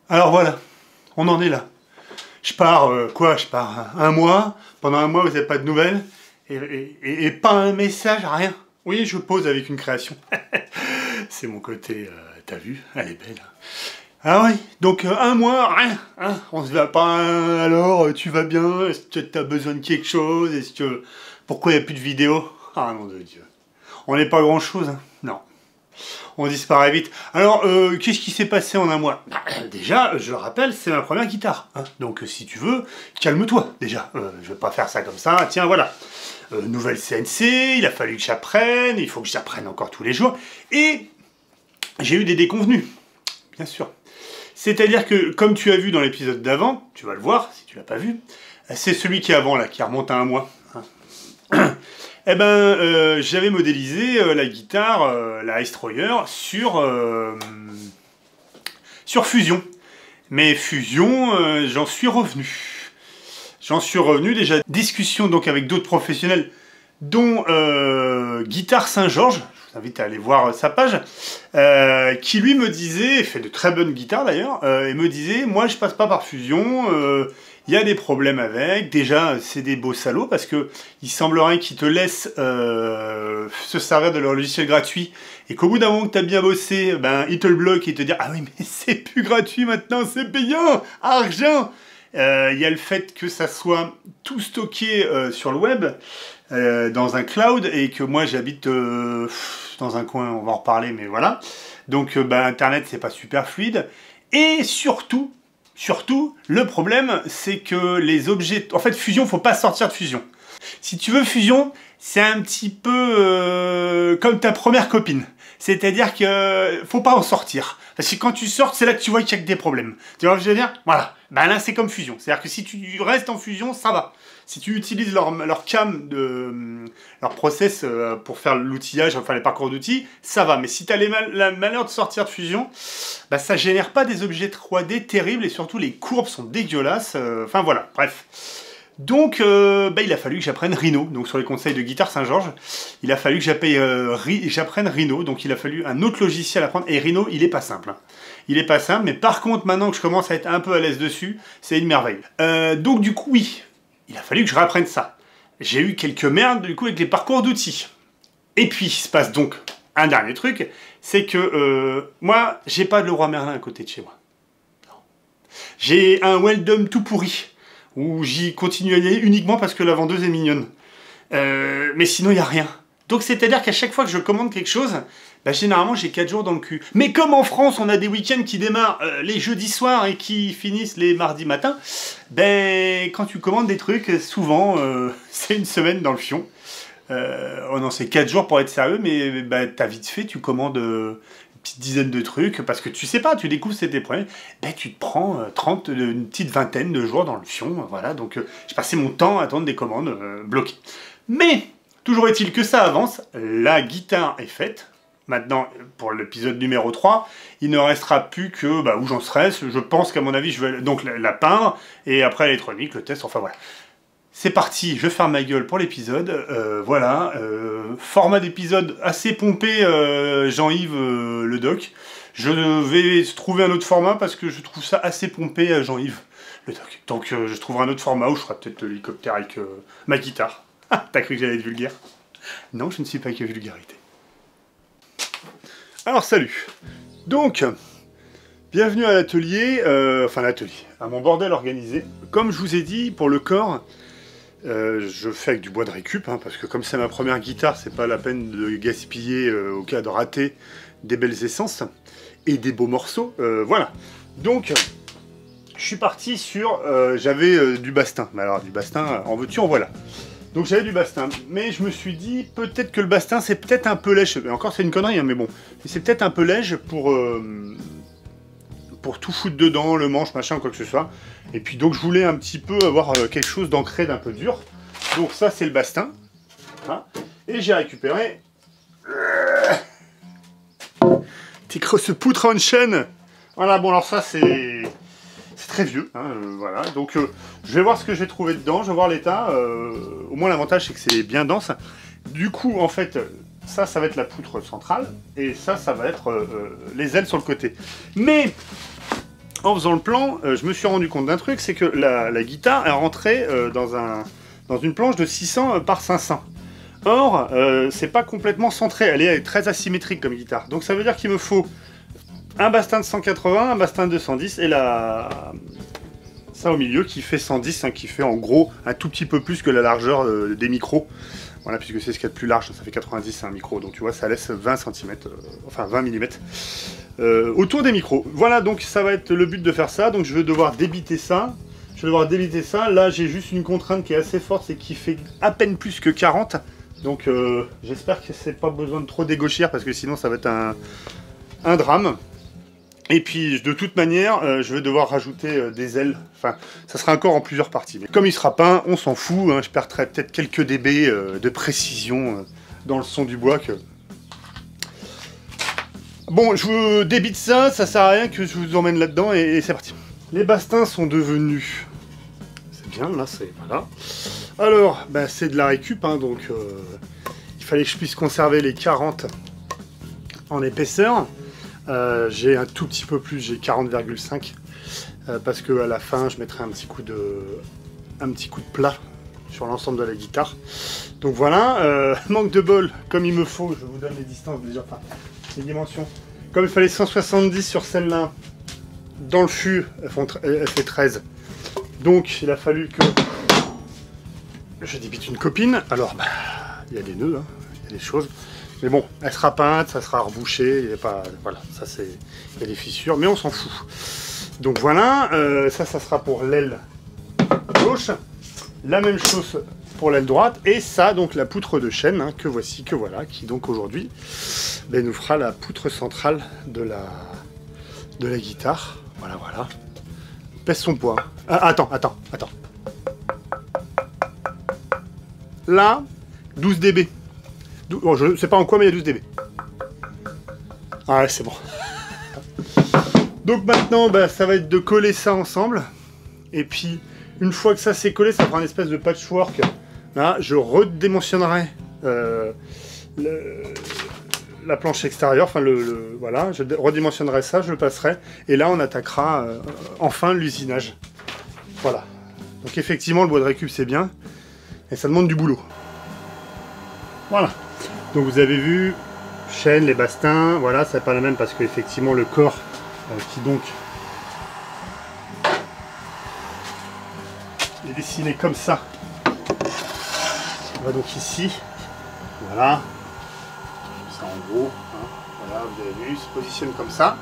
Alors voilà, on en est là. Je pars, je pars un mois. Pendant un mois, vous n'avez pas de nouvelles. Et pas un message, rien. Oui, je pose avec une création. C'est mon côté, t'as vu, elle est belle. Ah oui, donc un mois, rien. Hein, on se va pas, alors, tu vas bien? Est-ce que t'as besoin de quelque chose? Est-ce que... Pourquoi il n'y a plus de vidéos? Ah nom de Dieu. On n'est pas grand-chose, hein. Non. On disparaît vite. Alors, qu'est-ce qui s'est passé en un mois? Déjà, je le rappelle, c'est ma première guitare. Hein. Donc, si tu veux, calme-toi, déjà. Je vais pas faire ça comme ça. Tiens, voilà. Nouvelle CNC, il a fallu que j'apprenne, il faut que j'apprenne encore tous les jours. Et j'ai eu des déconvenus, bien sûr. C'est-à-dire que, comme tu as vu dans l'épisode d'avant, tu vas le voir, si tu l'as pas vu, c'est celui qui est avant, là, qui remonte à un mois. Hein. Eh ben, j'avais modélisé la guitare, la Ice Troyer, sur Fusion. Mais Fusion, j'en suis revenu. J'en suis revenu, déjà, discussion donc avec d'autres professionnels, dont Guitare Saint-Georges, je vous invite à aller voir sa page, qui lui me disait, il fait de très bonnes guitares d'ailleurs, et me disait, moi je passe pas par Fusion, il y a des problèmes avec, déjà c'est des beaux salauds, parce que il semblerait qu'ils te laissent se servir de leur logiciel gratuit, et qu'au bout d'un moment que tu as bien bossé, ben, ils te le bloquent et te disent « Ah oui, mais c'est plus gratuit maintenant, c'est payant, argent !» Il y a le fait que ça soit tout stocké sur le web, dans un cloud, et que moi j'habite dans un coin, on va en reparler, mais voilà. Donc bah, Internet, c'est pas super fluide. Et surtout, le problème, c'est que les objets... En fait, Fusion, faut pas sortir de Fusion. Si tu veux Fusion, c'est un petit peu comme ta première copine. C'est-à-dire que faut pas en sortir. Parce que quand tu sors, c'est là que tu vois qu'il y a que des problèmes. Tu vois ce que je veux dire? Voilà. Ben là, c'est comme Fusion. C'est-à-dire que si tu restes en Fusion, ça va. Si tu utilises leur cam, leur process pour faire l'outillage, enfin les parcours d'outils, ça va. Mais si tu as la malheur de sortir de Fusion, bah, ça génère pas des objets 3D terribles et surtout les courbes sont dégueulasses. Enfin voilà, bref. Donc, il a fallu que j'apprenne Rhino. Donc, sur les conseils de Guitare Saint-Georges, il a fallu que j'apprenne Rhino. Donc, il a fallu un autre logiciel à apprendre. Et Rhino, il est pas simple. Hein. Il est pas simple, mais par contre, maintenant que je commence à être un peu à l'aise dessus, c'est une merveille. Donc, du coup, oui, il a fallu que je réapprenne ça. J'ai eu quelques merdes, du coup, avec les parcours d'outils. Et puis, il se passe donc un dernier truc, c'est que moi, j'ai pas de Leroy Merlin à côté de chez moi. J'ai un Weldom tout pourri, où j'y continue à y aller uniquement parce que la vendeuse est mignonne. Mais sinon, il n'y a rien. Donc, c'est-à-dire qu'à chaque fois que je commande quelque chose, bah, généralement, j'ai 4 jours dans le cul. Mais comme en France, on a des week-ends qui démarrent les jeudis soirs et qui finissent les mardis matins, ben, quand tu commandes des trucs, souvent, c'est une semaine dans le fion. Oh non, c'est 4 jours pour être sérieux, mais bah, t'as vite fait, tu commandes une petite dizaine de trucs, parce que tu sais pas, tu découvres c'est tes problèmes, ben, tu te prends une petite vingtaine de jours dans le fion, voilà, donc j'ai passé mon temps à attendre des commandes bloquées. Mais, toujours est-il que ça avance, la guitare est faite. Maintenant, pour l'épisode numéro 3, il ne restera plus que où j'en serai. Je pense qu'à mon avis, je vais donc la peindre, et après l'électronique, le test, enfin voilà. C'est parti, je ferme ma gueule pour l'épisode, voilà, format d'épisode assez pompé, Jean-Yves le doc. Je vais trouver un autre format parce que je trouve ça assez pompé, Jean-Yves le doc. Donc je trouverai un autre format où je ferai peut-être l'hélicoptère avec ma guitare. Ah, t'as cru que j'allais être vulgaire? Non, je ne suis pas que vulgarité. Alors salut, donc, bienvenue à l'atelier, à mon bordel organisé. Comme je vous ai dit, pour le corps, je fais avec du bois de récup, hein, parce que comme c'est ma première guitare, c'est pas la peine de gaspiller au cas de rater des belles essences et des beaux morceaux, voilà. Donc, je suis parti sur, j'avais du bastin, mais alors du bastin, en veux-tu, en voilà. Donc j'avais du bastin, mais je me suis dit, peut-être que le bastin, c'est peut-être un peu lèche, et encore c'est une connerie, hein, mais bon, c'est peut-être un peu lèche pour tout foutre dedans, le manche, machin, quoi que ce soit. Et puis donc je voulais un petit peu avoir quelque chose d'ancré, d'un peu dur. Donc ça c'est le bastin. Hein. Et j'ai récupéré tes grosses poutres en chaîne. Voilà, bon alors ça c'est très vieux. Hein, voilà, donc je vais voir ce que j'ai trouvé dedans, je vais voir l'état. Au moins l'avantage c'est que c'est bien dense. Du coup en fait, ça va être la poutre centrale. Et ça va être les ailes sur le côté. Mais en faisant le plan, je me suis rendu compte d'un truc, c'est que la guitare est rentrée dans une planche de 600 par 500. Or, c'est pas complètement centré, elle est très asymétrique comme guitare. Donc ça veut dire qu'il me faut un bastin de 180, un bastin de 210 et ça au milieu qui fait 110, hein, qui fait en gros un tout petit peu plus que la largeur des micros. Voilà, puisque c'est ce qu'il y a de plus large, ça fait 90, c'est un micro, donc tu vois, ça laisse 20 cm, enfin 20 mm autour des micros. Voilà, donc ça va être le but de faire ça, donc je vais devoir débiter ça. Là, j'ai juste une contrainte qui est assez forte, c'est qui fait à peine plus que 40. Donc j'espère que c'est pas besoin de trop dégauchir, parce que sinon ça va être un drame. Et puis, de toute manière, je vais devoir rajouter des ailes. Enfin, ça sera encore en plusieurs parties. Mais comme il sera peint, on s'en fout. Hein, je perdrai peut-être quelques dB de précision dans le son du bois. Bon, je vous débite ça. Ça sert à rien que je vous emmène là-dedans. Et c'est parti. Les bastins sont devenus... C'est bien, là, c'est... Voilà. Alors, ben, c'est de la récup. Hein, donc, il fallait que je puisse conserver les 40 en épaisseur. J'ai un tout petit peu plus, j'ai 40,5 parce que à la fin je mettrai un petit coup de plat sur l'ensemble de la guitare. Donc voilà, manque de bol, comme il me faut, je vous donne les distances déjà, enfin les dimensions. Comme il fallait 170 sur celle-là, dans le fût, elle fait 13. Donc il a fallu que je débite une copine. Alors bah, il y a des nœuds, hein, il y a des choses. Mais bon, elle sera peinte, ça sera rebouché, il y a pas, voilà, ça c'est, il y a des fissures, mais on s'en fout. Donc voilà, ça sera pour l'aile gauche, la même chose pour l'aile droite, et ça donc la poutre de chêne, hein, que voici, que voilà, qui donc aujourd'hui ben, nous fera la poutre centrale de la guitare. Voilà, voilà. Pèse son poids. Ah, attends. Là, 12 dB. Bon, je ne sais pas en quoi, mais il y a 12 dB. Ah ouais, c'est bon. Donc maintenant, bah, ça va être de coller ça ensemble. Et puis, une fois que ça c'est collé, ça fera une espèce de patchwork. Là, je redimensionnerai la planche extérieure. Enfin, voilà, je redimensionnerai ça, je le passerai. Et là, on attaquera enfin l'usinage. Voilà. Donc effectivement, le bois de récup, c'est bien. Et ça demande du boulot. Voilà. Donc vous avez vu, chêne, les bastins, voilà, c'est pas la même parce qu'effectivement le corps qui donc est dessiné comme ça, va donc ici, voilà, ça en gros, hein, voilà, vous avez vu, il se positionne comme ça.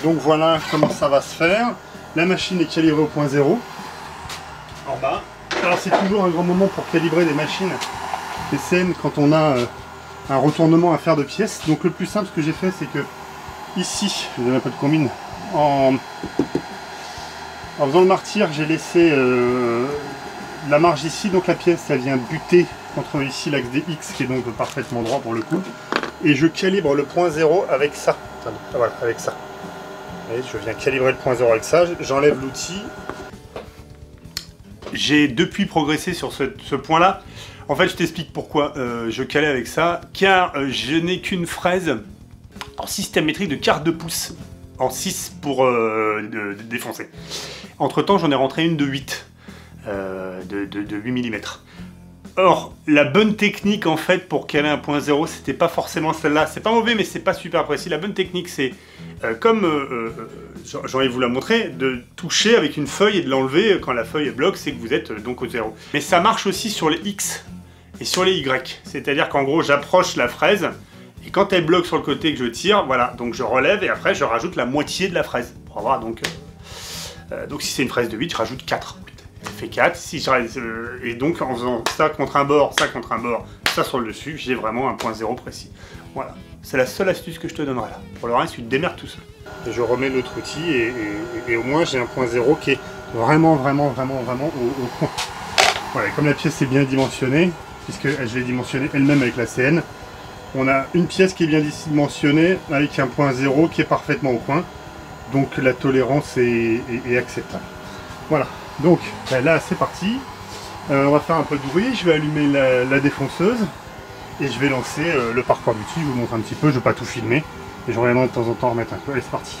Donc voilà comment ça va se faire. La machine est calibrée au point 0, en bas. Alors c'est toujours un grand moment pour calibrer des machines PCM quand on a un retournement à faire de pièces. Donc le plus simple, ce que j'ai fait, c'est que ici, je vous donne un peu de combine, en faisant le martyr, j'ai laissé la marge ici, donc la pièce elle vient buter contre ici l'axe des X qui est donc parfaitement droit pour le coup, et je calibre le point 0 avec ça. Attendez, voilà, avec ça. Et je viens calibrer le point 0 avec ça, j'enlève l'outil. J'ai depuis progressé sur ce point-là. En fait, je t'explique pourquoi je calais avec ça, car je n'ai qu'une fraise en système métrique de quart de pouce, en 6 pour défoncer. Entre temps, j'en ai rentré une de 8, de 8 mm. Or, la bonne technique en fait pour caler un point 0, c'était pas forcément celle-là. C'est pas mauvais, mais c'est pas super précis. La bonne technique, c'est comme j'ai envie de vous la montrer, de toucher avec une feuille et de l'enlever quand la feuille est bloque, c'est que vous êtes donc au 0. Mais ça marche aussi sur les X et sur les Y. C'est-à-dire qu'en gros, j'approche la fraise et quand elle bloque sur le côté que je tire, voilà, donc je relève et après je rajoute la moitié de la fraise pour avoir donc si c'est une fraise de 8, je rajoute 4. Fait 4, et donc en faisant ça contre un bord, ça sur le dessus, j'ai vraiment un point 0 précis. Voilà, c'est la seule astuce que je te donnerai là. Pour le reste, tu te démerdes tout seul. Et je remets l'autre outil et au moins j'ai un point 0 qui est vraiment au point. Voilà, comme la pièce est bien dimensionnée, puisque je l'ai dimensionnée elle-même avec la CN, on a une pièce qui est bien dimensionnée avec un point 0 qui est parfaitement au point. Donc la tolérance est acceptable. Voilà. Donc là c'est parti, on va faire un peu de bruit, je vais allumer la défonceuse et je vais lancer le parcours d'outil, je vous montre un petit peu, je ne vais pas tout filmer et je reviendrai de temps en temps remettre un peu, allez c'est parti.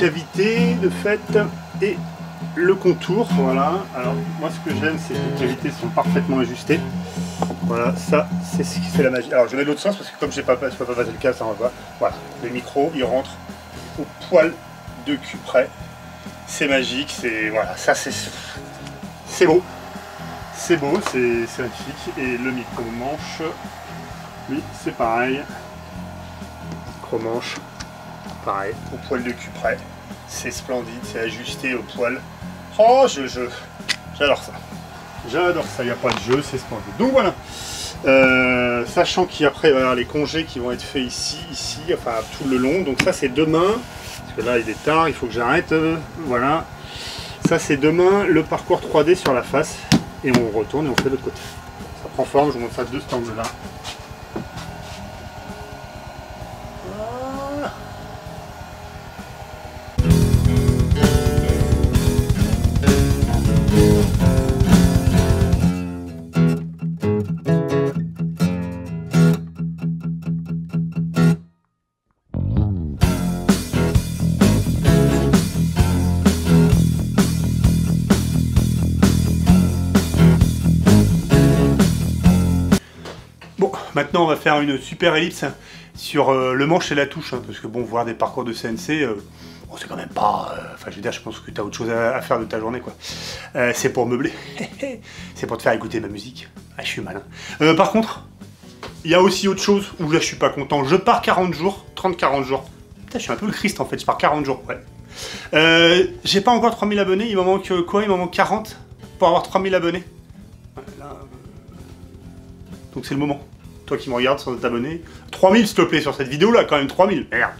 cavité de fait et le contour, voilà. Alors moi ce que j'aime c'est que les cavités sont parfaitement ajustées. Voilà, ça c'est la magie. Alors je mets de l'autre sens parce que comme je peux pas passer le câble, ça rentre pas. Voilà, le micro il rentre au poil de cul près. C'est magique, c'est voilà, ça c'est beau. C'est beau, c'est magnifique. Et le micro-manche, lui c'est pareil. Micro-manche, pareil, au poil de cul près. C'est splendide, c'est ajusté au poil. Oh, j'adore ça. J'adore ça, il n'y a pas de jeu, c'est splendide. Donc voilà. Sachant qu'il y a après voilà, les congés qui vont être faits ici, enfin tout le long. Donc ça c'est demain. Parce que là il est tard, il faut que j'arrête. Voilà. Ça c'est demain, le parcours 3D sur la face. Et on retourne et on fait de l'autre côté. Ça prend forme, je vous montre ça de cet angle-là. Voilà. Maintenant on va faire une super ellipse sur le manche et la touche, hein, parce que bon, voir des parcours de CNC, bon, c'est quand même pas... Enfin je veux dire, je pense que tu as autre chose à faire de ta journée, quoi. C'est pour meubler, c'est pour te faire écouter ma musique. Ah, je suis malin. Par contre, il y a aussi autre chose où là je suis pas content. Je pars 40 jours, 30-40 jours. Putain, je suis un peu le Christ en fait, je pars 40 jours, ouais. J'ai pas encore 3000 abonnés, il m'en manque quoi? Il m'en manque 40 pour avoir 3000 abonnés. Là, donc c'est le moment. Toi qui me regardes sans t'abonner, 3000 s'il te plaît sur cette vidéo là, quand même 3000, merde.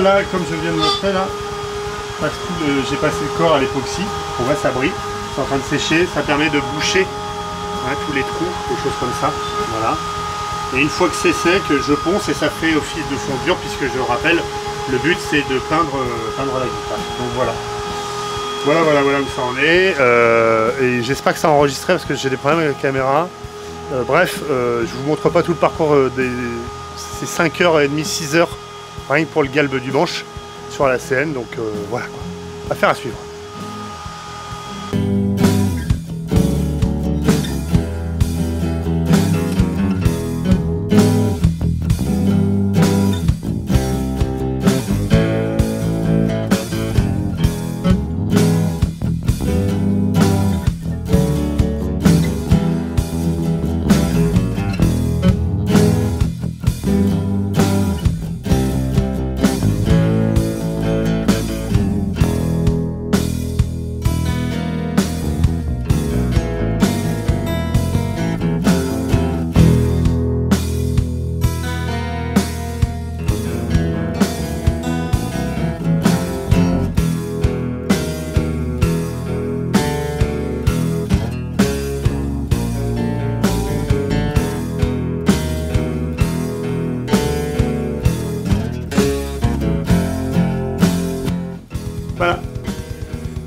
Là, comme je viens de montrer là, j'ai passé le corps à l'époxy, on voit ça brille, c'est en train de sécher, ça permet de boucher tous les trous, des choses comme ça, voilà. Et une fois que c'est sec, je ponce et ça fait office de fondure, puisque je rappelle, le but c'est de peindre la guitare. Donc voilà. Voilà où ça en est. Et j'espère que ça a enregistré parce que j'ai des problèmes avec la caméra. Bref, je vous montre pas tout le parcours c'est 5h30, 6h, rien que pour le galbe du manche sur la scène, donc voilà quoi. Affaire à suivre.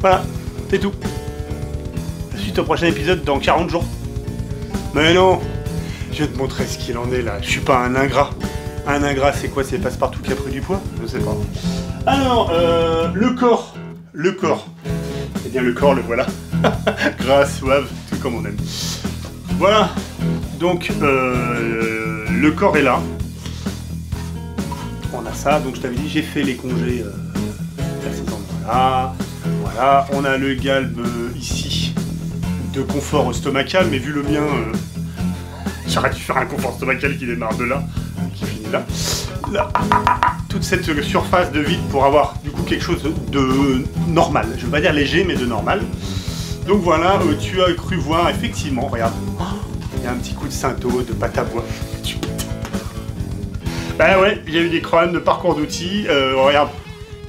Voilà, c'est tout. La suite au prochain épisode dans 40 jours. Mais non, je vais te montrer ce qu'il en est là. Je suis pas un ingrat. Un ingrat, c'est quoi? C'est Passepartout qui a pris du poids? Je sais pas. Alors, le corps. Le corps. Eh bien, le corps, le voilà. Gras, suave, tout comme on aime. Voilà. Donc, le corps est là. On a ça. Donc, je t'avais dit, j'ai fait les congés à ces endroits-là. Voilà, on a le galbe ici de confort stomacal, mais vu le mien, j'aurais dû faire un confort stomacal qui démarre de là, qui finit là. Toute cette surface de vide pour avoir du coup quelque chose de normal. Je veux pas dire léger, mais de normal. Donc voilà, tu as cru voir, effectivement, regarde, il y a un petit coup de cinto, de pâte à bois. Bah ouais, il y a eu des problèmes de parcours d'outils. Regarde,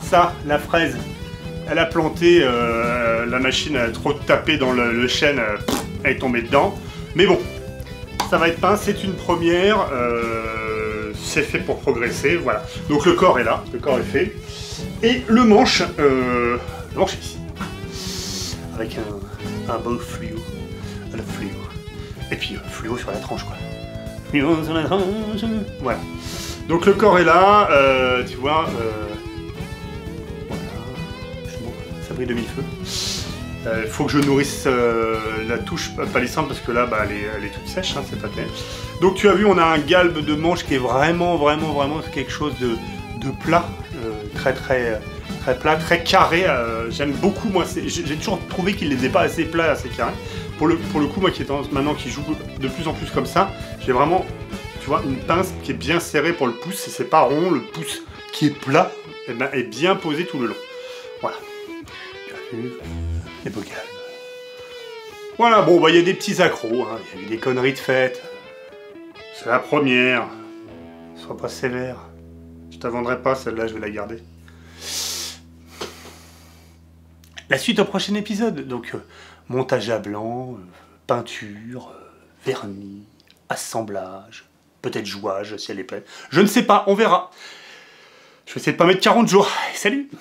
ça, la fraise. Elle a planté, la machine a trop tapé dans le chêne, elle est tombée dedans. Mais bon, ça va être peint, c'est une première, c'est fait pour progresser, voilà. Donc le corps est là, le corps est fait. Et le manche est ici. Avec un beau fluo, le fluo. Et puis fluo sur la tranche, quoi. Fluo sur la tranche, voilà. Donc le corps est là, tu vois, voilà, ça brille de mille feux. Il faut que je nourrisse la touche palissandre parce que là, bah, elle est toute sèche, hein, c'est pas terrible. Donc tu as vu, on a un galbe de manche qui est vraiment quelque chose de plat, très plat, très carré. J'aime beaucoup, moi, j'ai toujours trouvé qu'il les faisait pas assez plats, assez carrés. Pour le coup, moi qui maintenant qui joue de plus en plus comme ça, j'ai vraiment, tu vois, une pince qui est bien serrée pour le pouce, et c'est pas rond, le pouce qui est plat, eh ben, est bien posé tout le long. Voilà. Tu as vu ? Les beaux galbes. Voilà, bon, bah, il y a des petits accros, hein. Il y a eu des conneries de fête. C'est la première. Sois pas sévère. Je te la vendrai pas, celle-là, je vais la garder. La suite au prochain épisode. Donc, montage à blanc, peinture, vernis, assemblage, peut-être jouage si elle est pleine. Je ne sais pas, on verra. Je vais essayer de pas mettre 40 jours. Salut!